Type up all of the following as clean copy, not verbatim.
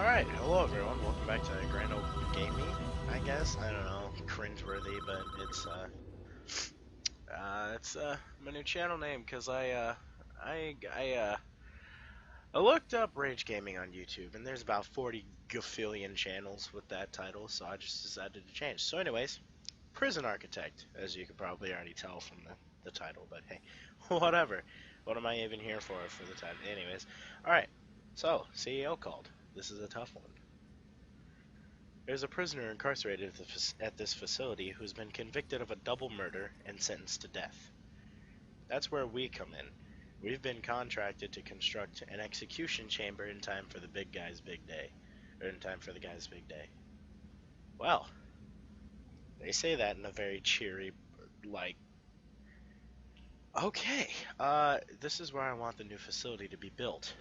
Alright, hello everyone, welcome back to Grand Old Gaming, I guess. I don't know, cringeworthy, but it's my new channel name, because I looked up Rage Gaming on YouTube, and there's about 40 gafillion channels with that title, so I just decided to change. So anyways, Prison Architect, as you could probably already tell from the title, but hey, whatever. What am I even here for the title? Anyways, alright, so, CEO called. This is a tough one. There's a prisoner incarcerated at this facility who's been convicted of a double murder and sentenced to death. That's where we come in. We've been contracted to construct an execution chamber in time for the big guy's big day. Or in time for the guy's big day. Well, they say that in a very cheery, like, okay, this is where I want the new facility to be built.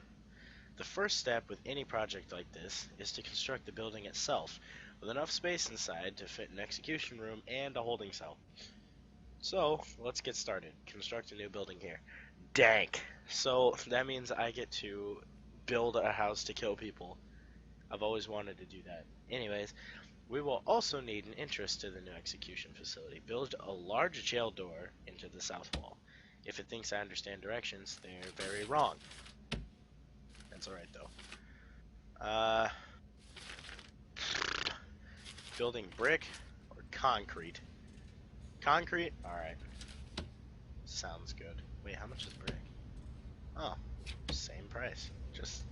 The first step with any project like this is to construct the building itself, with enough space inside to fit an execution room and a holding cell. So, let's get started. Construct a new building here. Dank! So, that means I get to build a house to kill people. I've always wanted to do that. Anyways, we will also need an entrance to the new execution facility. Build a large jail door into the south wall. If it thinks I understand directions, they're very wrong. That's alright though. Building brick or concrete? Concrete? Alright. Sounds good. Wait, how much is brick? Oh, same price. Just,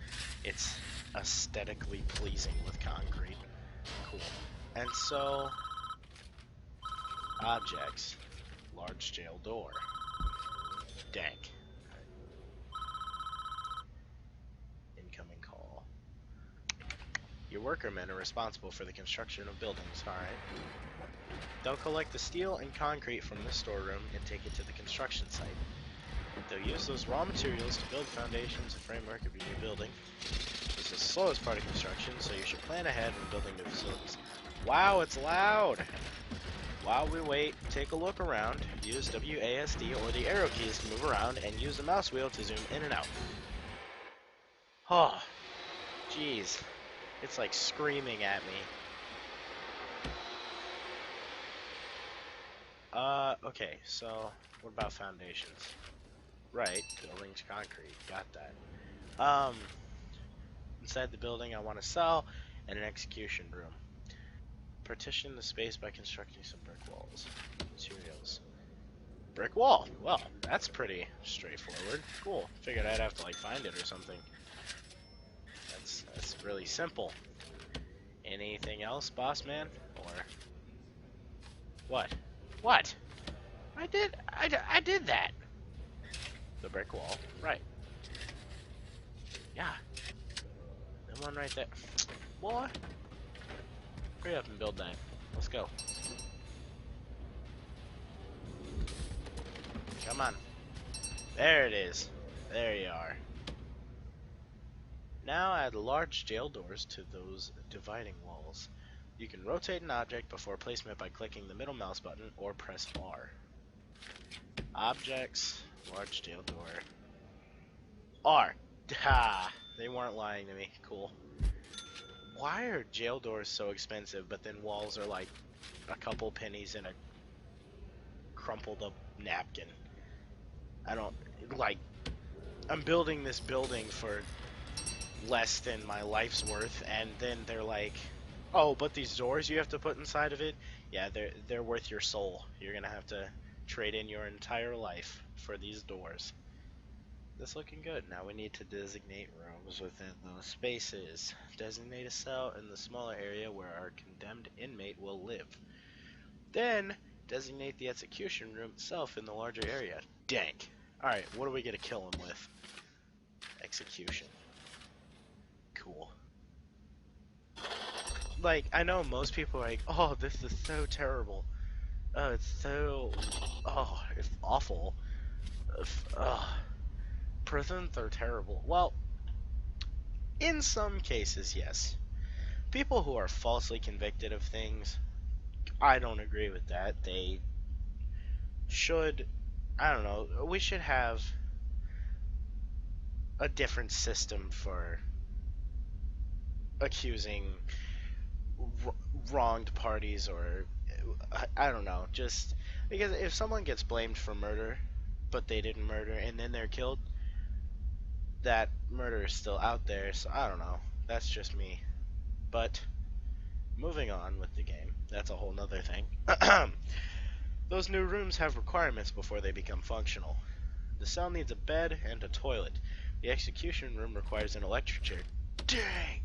it's aesthetically pleasing with concrete. Cool. And so, objects. Large jail door. Dank. Incoming call. Your workermen are responsible for the construction of buildings, alright? They'll collect the steel and concrete from this storeroom and take it to the construction site. They'll use those raw materials to build foundations and framework of your new building. This is the slowest part of construction, so you should plan ahead when building new facilities. Wow, it's loud! While we wait, take a look around. Use WASD or the arrow keys to move around, and use the mouse wheel to zoom in and out. Oh, jeez. It's like screaming at me. Okay, so what about foundations? Right, buildings, concrete, got that. Inside the building I want a cell and an execution room. Partition the space by constructing some brick walls. Materials. Brick wall, well, that's pretty straightforward. Cool, figured I'd have to like find it or something. That's really simple. Anything else, boss man? Or what? What? I did that. The brick wall, right? Yeah. That one right there. Boy, hurry up and build that. Let's go. Come on. There it is. There you are. Now add large jail doors to those dividing walls. You can rotate an object before placement by clicking the middle mouse button or press R. Objects, large jail door. R. Ha! They weren't lying to me. Cool. Why are jail doors so expensive, but then walls are like a couple pennies in a crumpled up napkin? I don't, like, I'm building this building for less than my life's worth, and then they're like, oh, but these doors you have to put inside of it? Yeah, they're worth your soul. You're gonna have to trade in your entire life for these doors. This looking good. Now we need to designate rooms within those spaces. Designate a cell in the smaller area where our condemned inmate will live. Then designate the execution room itself in the larger area. Dank. Alright, what are we gonna kill him with? Execution. Cool. Like, I know most people are like, oh, this is so terrible. Oh, it's so... oh, it's awful. Prisons are terrible. Well, in some cases, yes. People who are falsely convicted of things, I don't agree with that. They should... I don't know. We should have a different system for accusing wronged parties, or I don't know, just because if someone gets blamed for murder but they didn't murder and then they're killed, that murder is still out there. So I don't know, that's just me. But moving on with the game, that's a whole nother thing. Those new rooms have requirements before they become functional. The cell needs a bed and a toilet. The execution room requires an electric chair. Dang!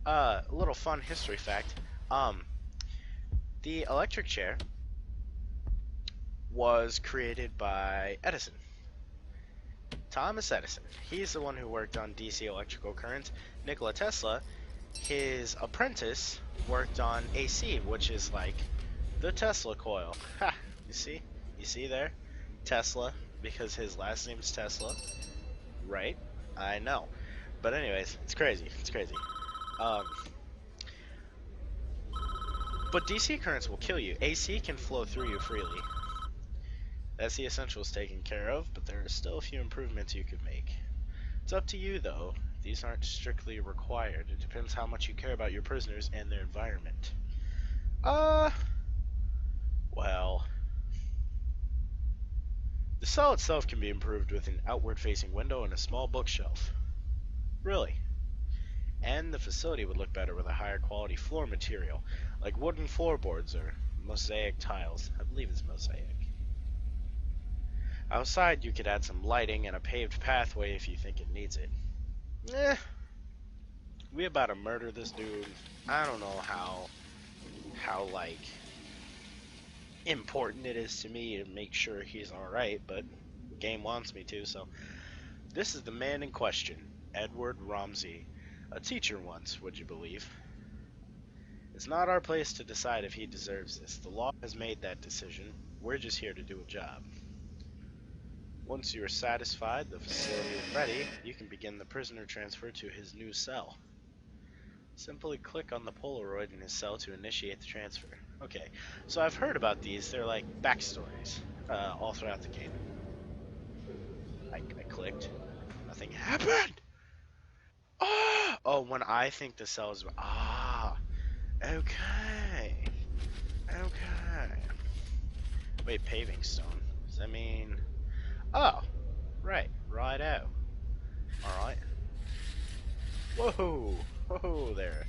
A little fun history fact. The electric chair was created by Edison. Thomas Edison. He's the one who worked on DC electrical currents. Nikola Tesla, his apprentice, worked on AC, which is like the Tesla coil. Ha! You see? You see there? Tesla, because his last name's Tesla. Right? I know. But anyways, it's crazy. It's crazy. But DC currents will kill you. AC can flow through you freely. That's the essentials taken care of, but there are still a few improvements you could make. It's up to you, though. These aren't strictly required. It depends how much you care about your prisoners and their environment. Well... The cell itself can be improved with an outward-facing window and a small bookshelf. Really. And the facility would look better with a higher quality floor material, like wooden floorboards or mosaic tiles. I believe it's mosaic. Outside, you could add some lighting and a paved pathway if you think it needs it. We about to murder this dude. I don't know how like important it is to me to make sure he's alright, but the game wants me to, so. This is the man in question, Edward Romsey. A teacher once, would you believe? It's not our place to decide if he deserves this. The law has made that decision. We're just here to do a job. Once you are satisfied the facility is ready, you can begin the prisoner transfer to his new cell. Simply click on the Polaroid in his cell to initiate the transfer. Okay, so I've heard about these. They're like backstories all throughout the game. I clicked. Nothing happened! Oh, when I think the cell is... okay. Okay. Wait, paving stone. Does that mean... Oh, right. Righto. Alright. Whoa! Whoa there.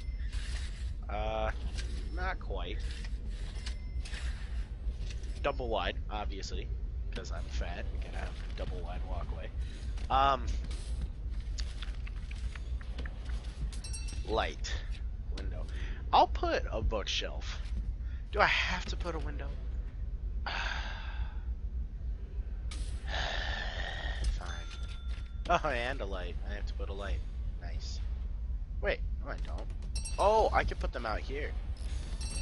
Not quite. Double wide, obviously. Because I'm fat. We can have a double wide walkway. Light. Window. I'll put a bookshelf. Do I have to put a window? Fine. Oh, and a light. I have to put a light. Nice. Wait, no I don't. Oh, I can put them out here.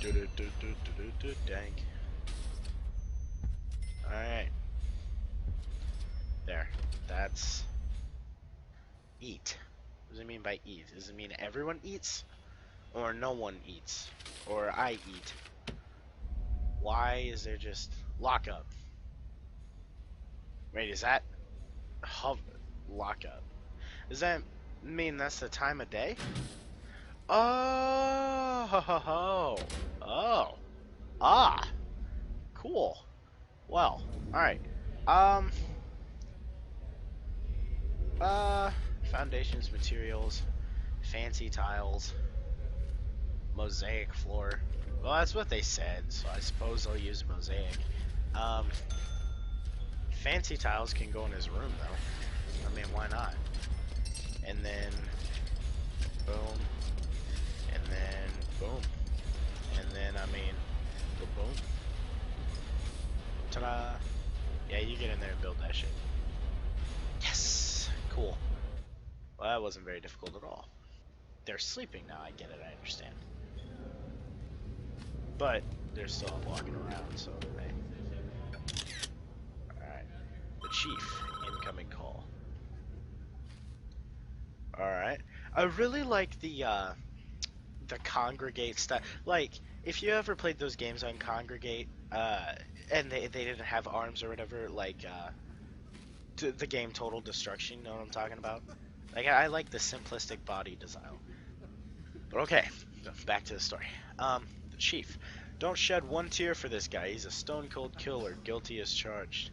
Dang. Alright. There. That's... eat. What does it mean by eat? Does it mean everyone eats? Or no one eats? Or I eat? Why is there just... lockup? Wait, is that... lockup? Does that mean that's the time of day? Oh, ho, ho, ho. Oh, ah, cool. Well, all right. Foundations, materials, fancy tiles, mosaic floor. Well, that's what they said, so I suppose I'll use mosaic. Fancy tiles can go in his room, though. I mean, why not? And then, boom, and then, boom, and then, I mean, boom. Ta-da! Yeah, you get in there and build that shit. Yes! Cool. Well, that wasn't very difficult at all. They're sleeping now, I get it, I understand. But, they're still walking around, so, hey. Alright. The chief, incoming call. Alright. I really like the congregate stuff. Like, if you ever played those games on Congregate, and they didn't have arms or whatever, like, the game Total Destruction, you know what I'm talking about? Like, I like the simplistic body design. But okay, back to the story. The chief. Don't shed one tear for this guy. He's a stone-cold killer, guilty as charged.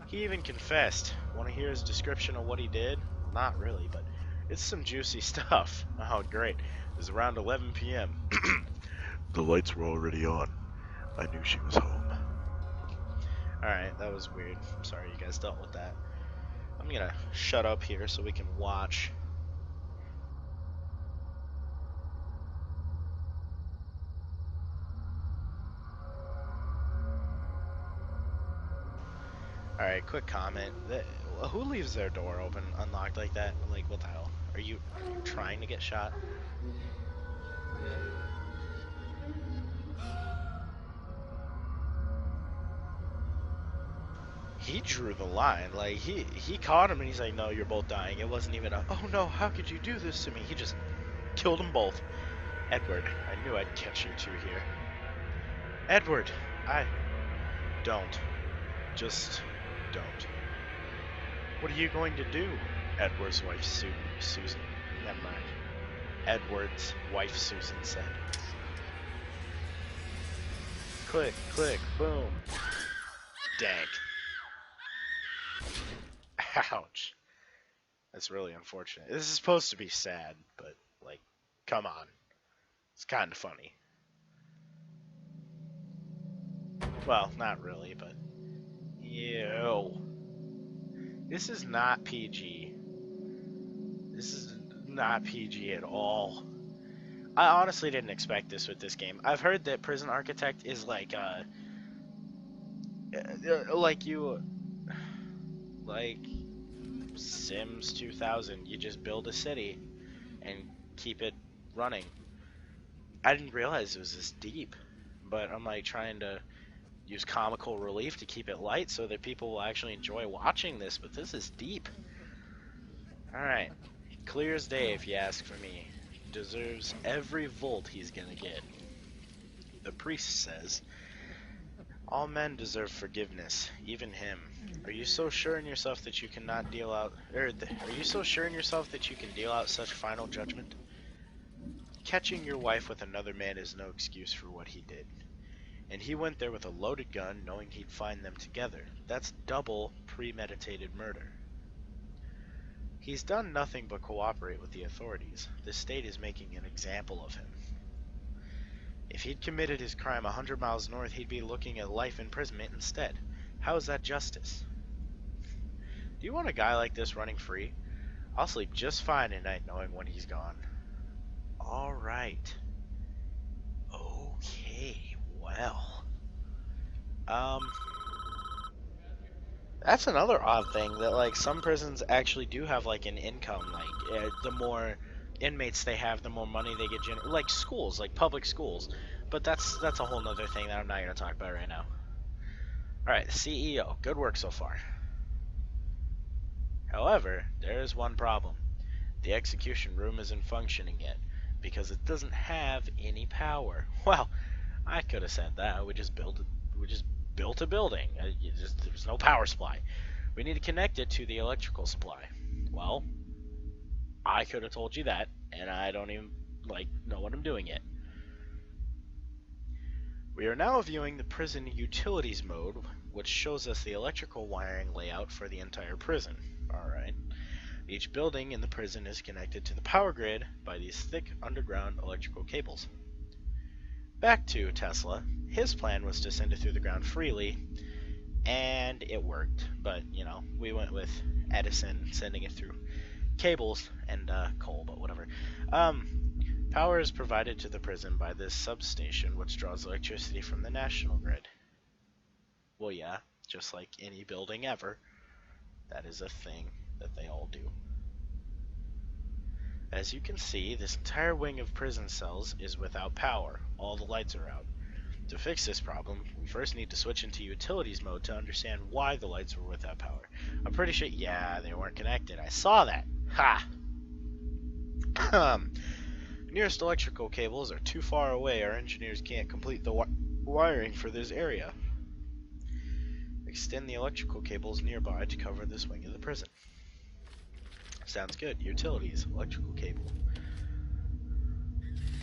He even confessed. Want to hear his description of what he did? Not really, but it's some juicy stuff. Oh, great. It was around 11 p.m. The lights were already on. I knew she was home. Alright, that was weird. Sorry you guys dealt with that. I'm gonna shut up here so we can watch. Alright, quick comment. Who leaves their door open, unlocked like that? Like, what the hell? Are you trying to get shot? He drew the line. Like, he caught him and he's like, no, you're both dying. It wasn't even a, oh no, how could you do this to me? He just killed them both. Edward, I knew I'd catch you two here. Edward, don't. Just don't. What are you going to do? Edward's wife, Susan. Never mind. Edward's wife, Susan said. Click, click, boom. Dang. Ouch. That's really unfortunate. This is supposed to be sad, but, like, come on. It's kind of funny. Well, not really, but... Ew. This is not PG. This is not PG at all. I honestly didn't expect this with this game. I've heard that Prison Architect is like, like Sims 2000. You just build a city and keep it running. I didn't realize it was this deep, but I'm like trying to use comical relief to keep it light so that people will actually enjoy watching this, but this is deep. Alright, clear as day if you ask for me. Deserves every volt he's gonna get. The priest says, all men deserve forgiveness, even him. Are you so sure in yourself that you cannot deal out, are you so sure in yourself that you can deal out such final judgment? Catching your wife with another man is no excuse for what he did. And he went there with a loaded gun, knowing he'd find them together. That's double premeditated murder. He's done nothing but cooperate with the authorities. The state is making an example of him. If he'd committed his crime 100 miles north, he'd be looking at life imprisonment instead. How is that justice? Do you want a guy like this running free? I'll sleep just fine at night knowing when he's gone. Alright. Okay, well. That's another odd thing, that like some prisons actually do have like an income, like the more inmates they have, the more money they get like schools, like public schools. But that's a whole nother thing that I'm not going to talk about right now. Alright, the CEO, good work so far. However, there is one problem. The execution room isn't functioning yet, because it doesn't have any power. Well, I could have said that. We just built a building. There's no power supply. We need to connect it to the electrical supply. Well, I could have told you that, and I don't even know what I'm doing yet. We are now viewing the prison utilities mode, which shows us the electrical wiring layout for the entire prison. Alright. Each building in the prison is connected to the power grid by these thick underground electrical cables. Back to Tesla. His plan was to send it through the ground freely, and it worked. But, you know, we went with Edison sending it through cables and coal, but whatever. Power is provided to the prison by this substation, which draws electricity from the national grid. Well, yeah, just like any building ever, that is a thing that they all do. As you can see, this entire wing of prison cells is without power. All the lights are out. To fix this problem, we first need to switch into utilities mode to understand why the lights were without power. I'm pretty sure, yeah, they weren't connected. I saw that. Ha! Nearest electrical cables are too far away. Our engineers can't complete the wiring for this area. Extend the electrical cables nearby to cover this wing of the prison. Sounds good. Utilities, electrical cable.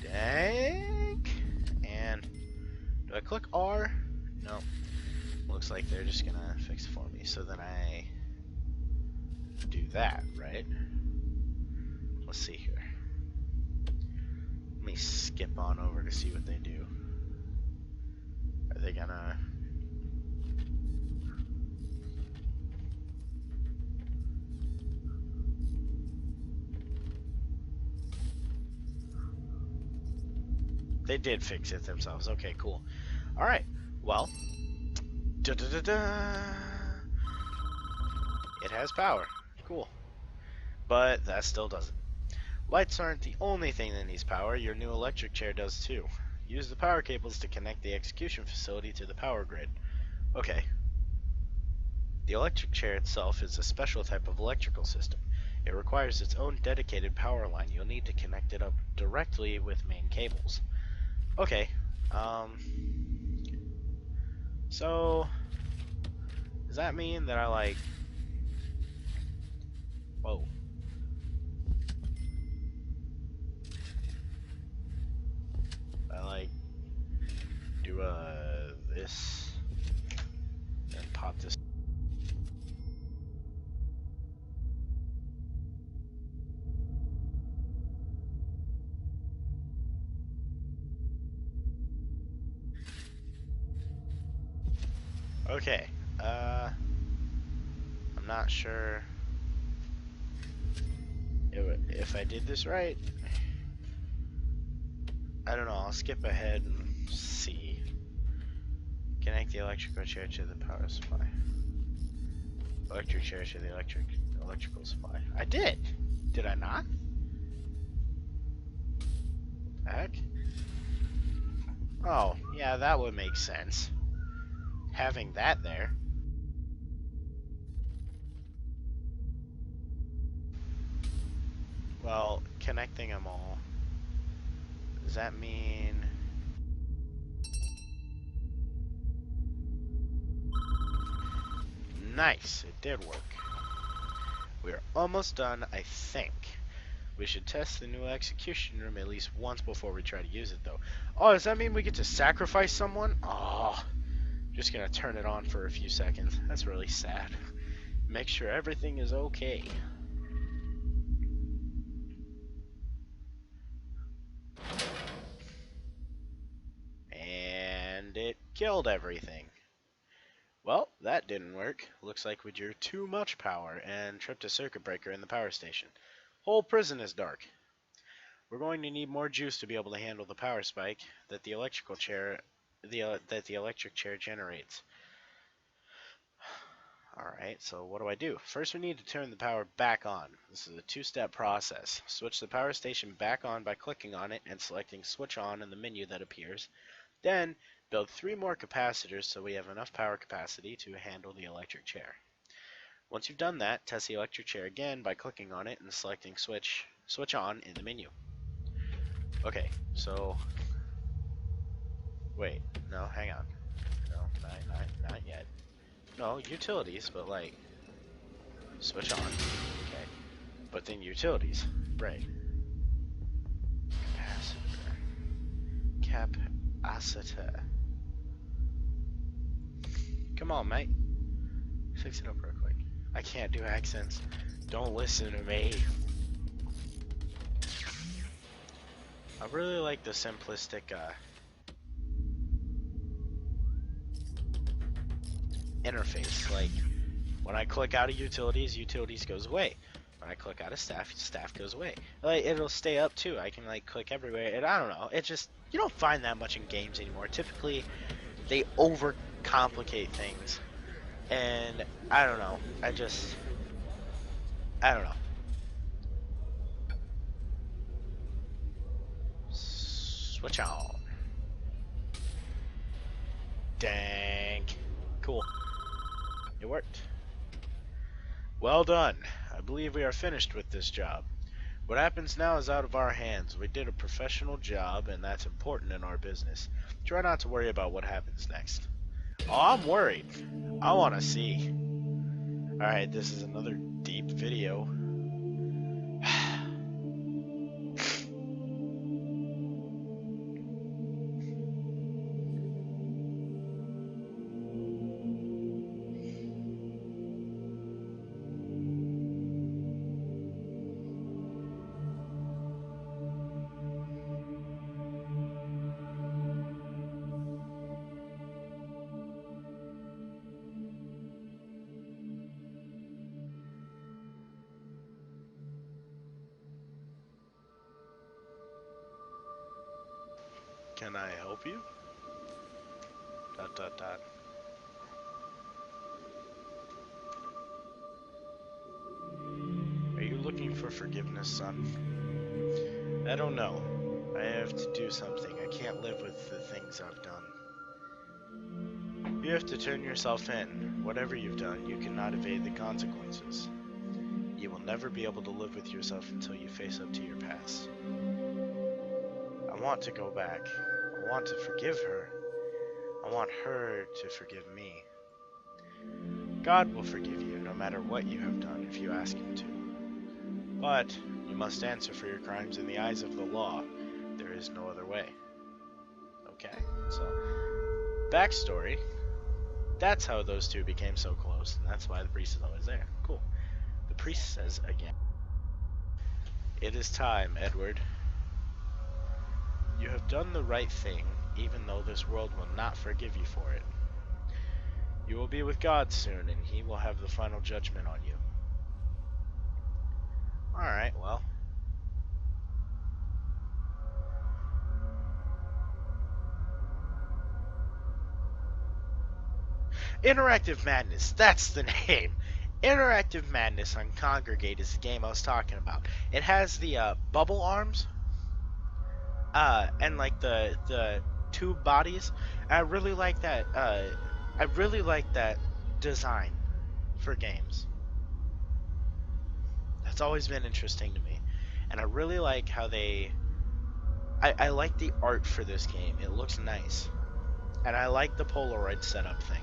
Dang. And do I click R? No. Looks like they're just gonna fix it for me. So then I do that, right? Let's see here. Let me skip on over to see what they do. Are they gonna... They did fix it themselves. Okay, cool. Alright, well. It has power. Cool. But that still doesn't. Lights aren't the only thing that needs power. Your new electric chair does too. Use the power cables to connect the execution facility to the power grid. Okay. The electric chair itself is a special type of electrical system. It requires its own dedicated power line. You'll need to connect it up directly with main cables. Okay. So does that mean that I like... Whoa. I like do this and pop this. Okay, I'm not sure if I did this right. I don't know, I'll skip ahead and see. Connect the electrical chair to the power supply. Electric chair to the electrical supply. I did! Did I not? Heck? Oh, yeah, that would make sense. Having that there. Well, connecting them all. Does that mean... Nice, it did work. We're almost done, I think. We should test the new execution room at least once before we try to use it, though. Oh, does that mean we get to sacrifice someone? Oh, just gonna turn it on for a few seconds. That's really sad. Make sure everything is okay. And it killed everything. Well, that didn't work. Looks like we drew too much power and tripped a circuit breaker in the power station. Whole prison is dark. We're going to need more juice to be able to handle the power spike that the electric chair generates. Alright, so what do I do? First we need to turn the power back on. This is a two-step process. Switch the power station back on by clicking on it and selecting switch on in the menu that appears. Then build 3 more capacitors so we have enough power capacity to handle the electric chair. Once you've done that, test the electric chair again by clicking on it and selecting switch on in the menu. Okay, so wait, no, hang on. No, not yet. No, utilities, but like switch on. Okay. But then utilities. Right. Capacitor. Come on, mate. Fix it up real quick. I can't do accents. Don't listen to me. I really like the simplistic interface. Like when I click out of utilities goes away. When I click out of staff goes away. Like it'll stay up too. I can like click everywhere, and I don't know. It just, you don't find that much in games anymore. Typically, they overcomplicate things, and I don't know. I don't know. Switch on. Dang. Cool. It worked. Well done. I believe we are finished with this job. What happens now is out of our hands. We did a professional job, and that's important in our business. Try not to worry about what happens next. Oh, I'm worried. I want to see. Alright, this is another deep video. Can I help you? Dot dot dot. Are you looking for forgiveness, son? I don't know. I have to do something. I can't live with the things I've done. You have to turn yourself in. Whatever you've done, you cannot evade the consequences. You will never be able to live with yourself until you face up to your past. I want to go back. I want to forgive her. I want her to forgive me. God will forgive you no matter what you have done if you ask him to. But you must answer for your crimes in the eyes of the law. There is no other way. Okay, so backstory. That's how those two became so close, and that's why the priest is always there. Cool. The priest says again, "It is time, Edward. You have done the right thing, even though this world will not forgive you for it. You will be with God soon, and he will have the final judgment on you." Alright, well. Interactive Madness, that's the name. Interactive Madness on Congregate is the game I was talking about. It has the bubble arms, and like the tube bodies. I really like that. I really like that design for games. That's always been interesting to me, and I really like how they. I like the art for this game. It looks nice, and I like the Polaroid setup thing.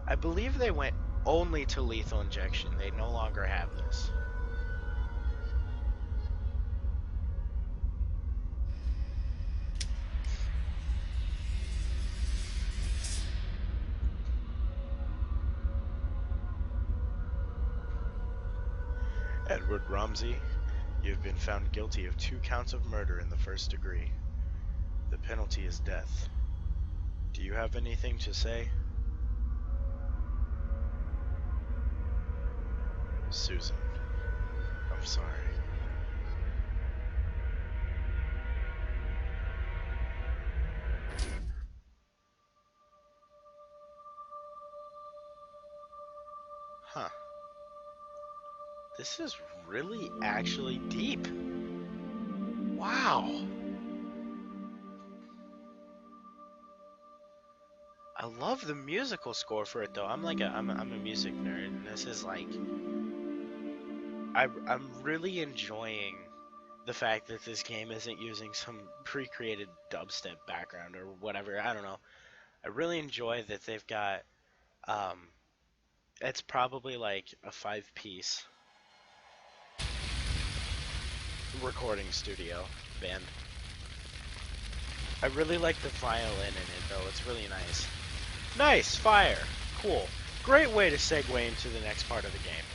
I believe they went only to lethal injection. They no longer have this. Edward Ramsey, you have been found guilty of 2 counts of murder in the 1st degree. The penalty is death. Do you have anything to say? Susan, I'm sorry. Huh. This is really actually deep. Wow. I love the musical score for it though. I'm a music nerd, and this is like I'm really enjoying the fact that this game isn't using some pre-created dubstep background or whatever. I don't know. I really enjoy that they've got it's probably like a 5-piece recording studio band. I really like the violin in it though. It's really nice. Nice fire. Cool. Great way to segue into the next part of the game.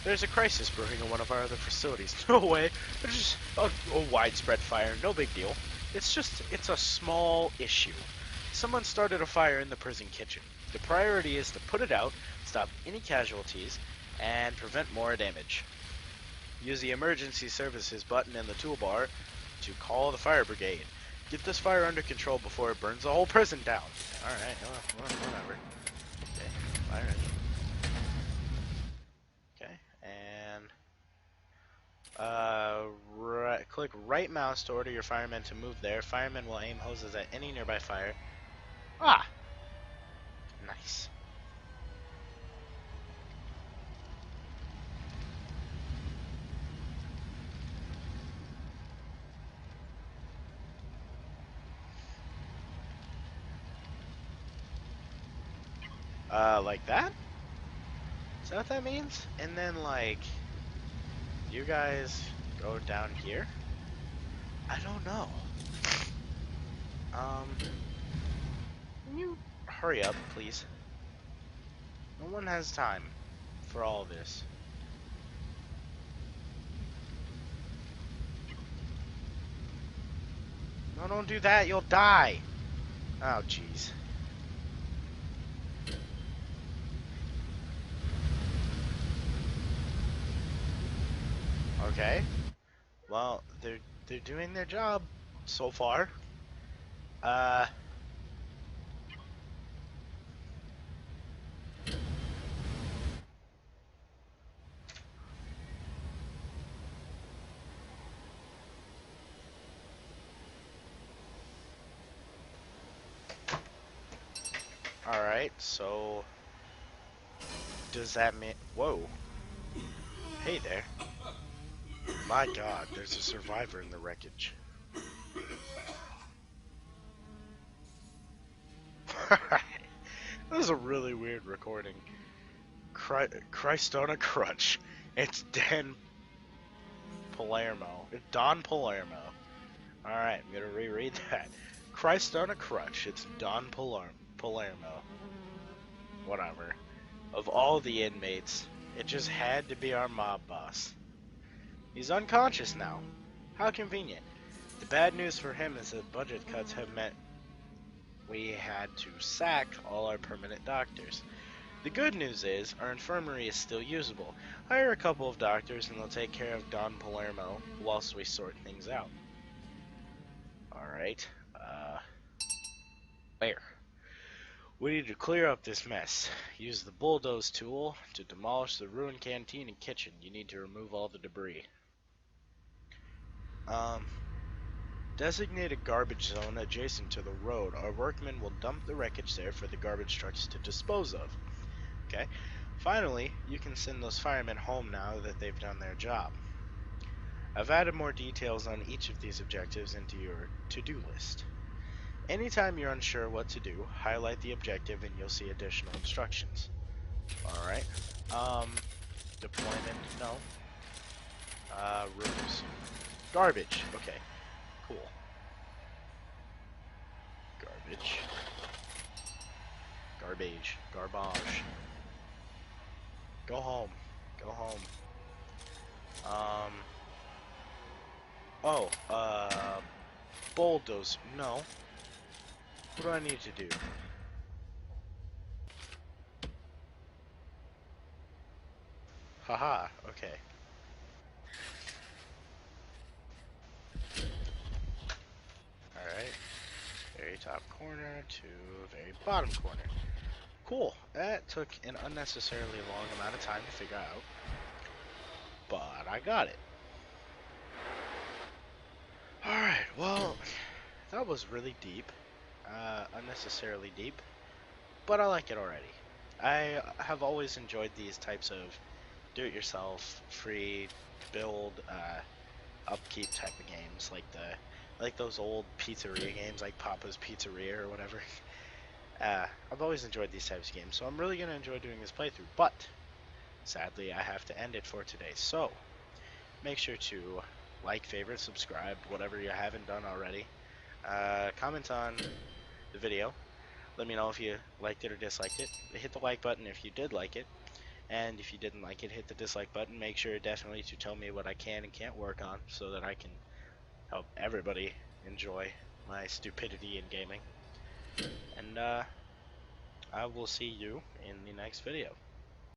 There's a crisis brewing in one of our other facilities. No way. There's just a widespread fire. No big deal. It's a small issue. Someone started a fire in the prison kitchen. The priority is to put it out, stop any casualties, and prevent more damage. Use the emergency services button in the toolbar to call the fire brigade. Get this fire under control before it burns the whole prison down. Alright, whatever. Okay, fire engine. Okay, and click right mouse to order your firemen to move there. Firemen will aim hoses at any nearby fire. Ah! Nice. Like that? Is that what that means? And then, like, you guys go down here? I don't know. Can you hurry up, please? No one has time for all this. No, don't do that, you'll die! Oh, jeez. Okay. Well, they're doing their job so far. Uh. All right. So does that mean? Whoa. Hey there. My God, there's a survivor in the wreckage. That was a really weird recording. Christ on a crutch. It's Don Palermo. Alright, I'm gonna reread that. Christ on a crutch. It's Don Palermo. Whatever. Of all the inmates, it just had to be our mob boss. He's unconscious now. How convenient. The bad news for him is that budget cuts have meant we had to sack all our permanent doctors. The good news is, our infirmary is still usable. Hire a couple of doctors and they'll take care of Don Palermo whilst we sort things out. Alright, where? We need to clear up this mess. Use the bulldoze tool to demolish the ruined canteen and kitchen. You need to remove all the debris. Designate a garbage zone adjacent to the road. Our workmen will dump the wreckage there for the garbage trucks to dispose of. Okay. Finally, you can send those firemen home now that they've done their job. I've added more details on each of these objectives into your to-do list. Anytime you're unsure what to do, highlight the objective and you'll see additional instructions. Alright. Deployment, no. Rooms. Garbage, okay. Cool. Garbage. Garbage. Go home. Go home. Bulldoze. No. What do I need to do? Haha, okay. Alright. Very top corner to very bottom corner. Cool. That took an unnecessarily long amount of time to figure out. But I got it. Alright, well, that was really deep. Unnecessarily deep. But I like it already. I have always enjoyed these types of do-it-yourself, free, build, upkeep type of games, like those old pizzeria games, like Papa's Pizzeria or whatever. I've always enjoyed these types of games, so I'm really gonna enjoy doing this playthrough. But sadly, I have to end it for today. So make sure to like, favorite, subscribe, whatever you haven't done already. Comment on the video. Let me know if you liked it or disliked it. Hit the like button if you did like it. And if you didn't like it, hit the dislike button. Make sure definitely to tell me what I can and can't work on so that I can help everybody enjoy my stupidity in gaming. And I will see you in the next video.